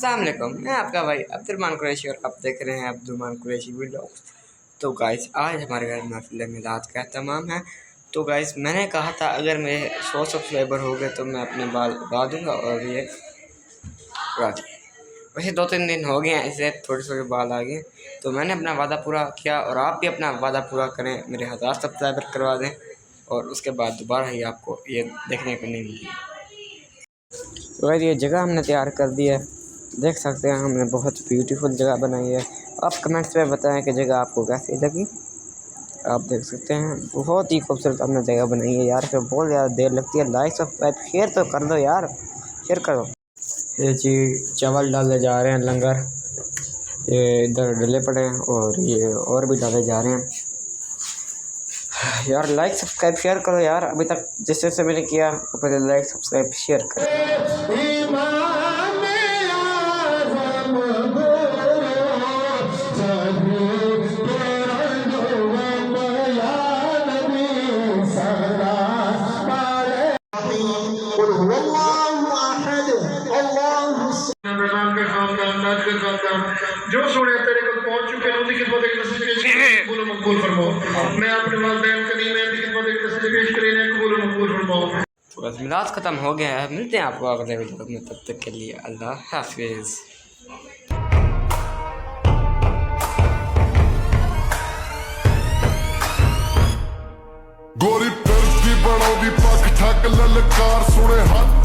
अस्सलाम वालेकुम, मैं आपका भाई अब्दुर्रहमान कुरैशी और आप देख रहे हैं अब्दुर्रहमान कुरैशी व्लॉग्स। तो गाइस आज हमारे घर महफिल मिलाद का तमाम है। तो गाइस मैंने कहा था अगर मेरे 100 सब्सक्राइबर हो गए तो मैं अपने बाल उगा दूँगा और ये उगा दिए। वैसे 2-3 दिन हो गए हैं, इससे थोड़े थोड़े बाल आ गए। तो मैंने अपना वादा पूरा किया और आप भी अपना वादा पूरा करें, मेरे 1000 सब्सक्राइबर करवा दें और उसके बाद दोबारा ही आपको ये देखने को नहीं मिलेगी। तो गाइस ये जगह हमने तैयार कर दी है, देख सकते हैं हमने बहुत ब्यूटीफुल जगह बनाई है। आप कमेंट्स में बताएं कि जगह आपको कैसी लगी। आप देख सकते हैं बहुत ही खूबसूरत हमने जगह बनाई है यार, फिर बहुत ज़्यादा देर लगती है। लाइक सब्सक्राइब शेयर तो कर दो यार, शेयर करो। ये जी चावल डाले जा रहे हैं लंगर, ये इधर डले पड़े हैं और ये और भी डाले जा रहे हैं यार। लाइक सब्सक्राइब शेयर करो यार, अभी तक जैसे जैसे मैंने किया पहले लाइक सब्सक्राइब शेयर करो। जो सुने तेरे को पहुंच चुके हैं उनकी खिदमत एक नसीब कबूल मकबूल फरमाओ। मैं अपने वालिदैन करीम की खिदमत एक नसीब पेश करें, कबूल मकबूल फरमाओ। तो बस मिलाद ख़त्म हो गया है, मिलते हैं आपको अगले वीडियो में, तब तक के लिए अल्लाह हाफिज़। गोरी फिरती बनाउंदी पग ठक ललकार सुने हाथ